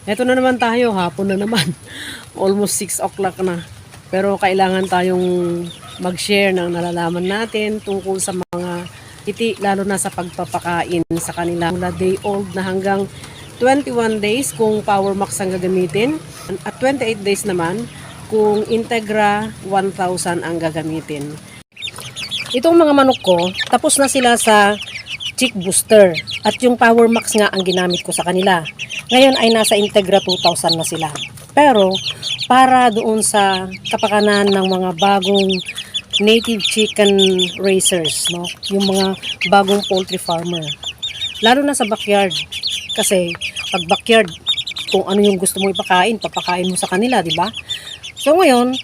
Eto na naman tayo, hapon na naman. Almost 6 o'clock na. Pero kailangan tayong mag-share ng nalalaman natin tungkol sa mga iti, lalo na sa pagpapakain sa kanila. Mula day old na hanggang 21 days kung Power Max ang gagamitin. At 28 days naman kung Integra 1000 ang gagamitin. Itong mga manok ko, tapos na sila sa Chick Booster. At yung Power Max nga ang ginamit ko sa kanila. Ngayon ay nasa Integra 2000 na sila. Pero para doon sa kapakanan ng mga bagong native chicken raisers, no? Yung mga bagong poultry farmer. Lalo na sa backyard. Kasi pag backyard, kung ano yung gusto mo ipakain, papakain mo sa kanila, di ba? So ngayon,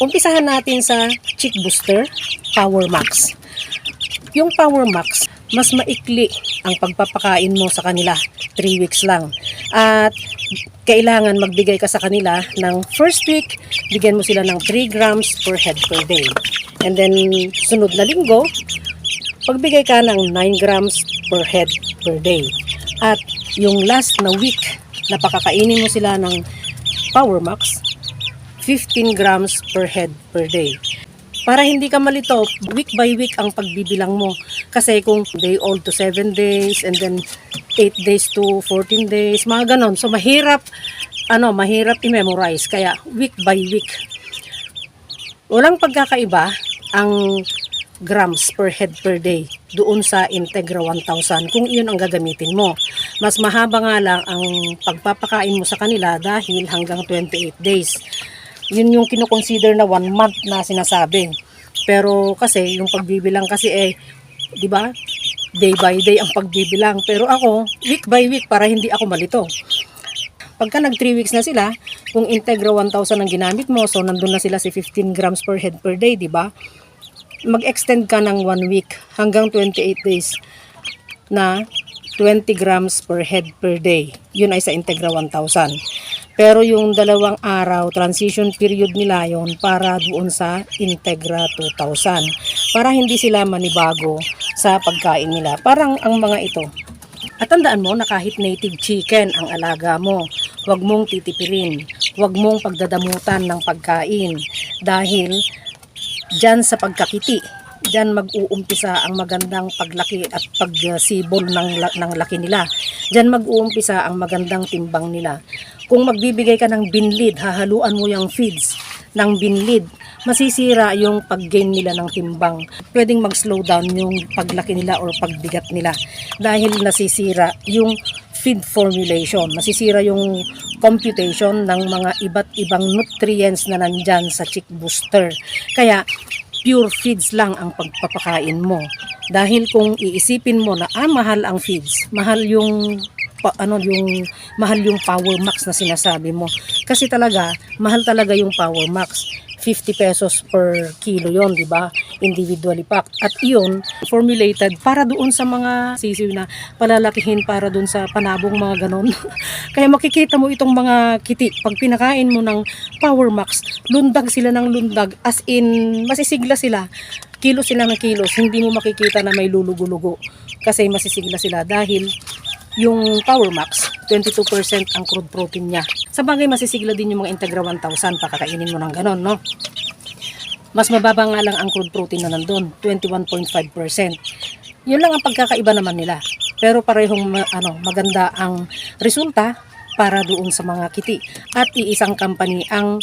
umpisahan natin sa Chick Booster Power Max. Yung Power Max, mas maikli ang pagpapakain mo sa kanila. 3 weeks lang. At kailangan magbigay ka sa kanila ng first week, bigyan mo sila ng 3 grams per head per day. And then, sunod na linggo, pagbigay ka ng 9 grams per head per day. At yung last na week na pakakainin mo sila ng Power Max, 15 grams per head per day. Para hindi ka malito, week by week ang pagbibilang mo. Kasi kung day old to 7 days and then 8 days to 14 days, mga ganon. So mahirap i-memorize. Kaya week by week. Walang pagkakaiba ang grams per head per day doon sa Integra 1000 kung iyon ang gagamitin mo. Mas mahaba nga lang ang pagpapakain mo sa kanila dahil hanggang 28 days. Yun yung kinoconsider na 1 month na sinasabi. Pero kasi yung pagbibilang kasi di ba? Day by day ang pagbibilang. Pero ako, week by week para hindi ako malito. Pagka nag 3 weeks na sila, kung Integra 1000 ang ginamit mo, so nandun na sila si 15 grams per head per day, di ba? Mag-extend ka ng 1 week hanggang 28 days na 20 grams per head per day. Yun ay sa Integra 1000. Pero yung 2 araw, transition period nila yon para doon sa Integra 2000. Para hindi sila manibago sa pagkain nila. Parang ang mga ito. At tandaan mo na kahit native chicken ang alaga mo, huwag mong titipirin. Huwag mong pagdadamutan ng pagkain. Dahil dyan sa pagkakiti, dyan mag-uumpisa ang magandang paglaki at pagsibol ng laki nila. Dyan mag-uumpisa ang magandang timbang nila. Kung magbibigay ka ng binlid, hahaluan mo yung feeds ng binlid, masisira yung pag-gain nila ng timbang. Pwedeng mag-slow down yung paglaki nila or pagbigat nila dahil nasisira yung feed formulation. Masisira yung computation ng mga iba't ibang nutrients na nandyan sa Chick Booster. Kaya pure feeds lang ang pagpapakain mo. Dahil kung iisipin mo na mahal ang feeds, mahal yung Power Max na sinasabi mo. Kasi talaga, mahal talaga yung Power Max. 50 pesos per kilo yon, di ba? Individually packed. At iyon, formulated para doon sa mga sisiw na palalakihin para doon sa panabong mga ganon. Kaya makikita mo itong mga kiti. Pag pinakain mo ng Power Max, lundag sila ng lundag. As in, masisigla sila. Kilos sila ng kilos. Hindi mo makikita na may lulugo-lugo. Kasi masisigla sila dahil yung Power Max, 22% ang crude protein niya. Sa bagay, masisigla din yung mga Integra 1000 pakakainin mo ng ganon, no? Mas mababa nga lang ang crude protein na nandun, 21.5%. Yun lang ang pagkakaiba naman nila. Pero parehong maganda ang resulta para doon sa mga kiti. At iisang company ang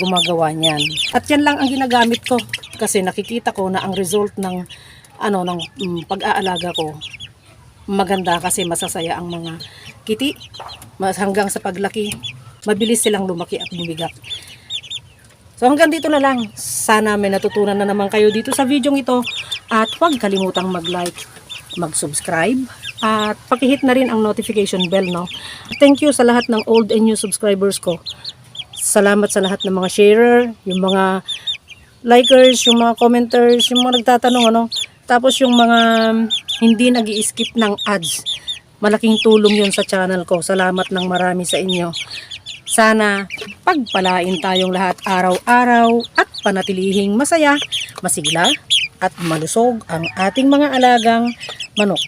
gumagawa niyan. At yan lang ang ginagamit ko kasi nakikita ko na ang result ng pag-aalaga ko maganda kasi masasaya ang mga kiti. Hanggang sa paglaki, mabilis silang lumaki at bumigat. So hanggang dito na lang. Sana may natutunan na naman kayo dito sa video ito. At huwag kalimutang mag-like, mag-subscribe, at pakihit na rin ang notification bell, no? Thank you sa lahat ng old and new subscribers ko. Salamat sa lahat ng mga sharer, yung mga likers, yung mga commenters, yung mga nagtatanong, Tapos yung mga hindi nag-i-skip ng ads. Malaking tulong yun sa channel ko. Salamat ng marami sa inyo. Sana pagpalain tayong lahat araw-araw at panatilihing masaya, masigla at malusog ang ating mga alagang manok.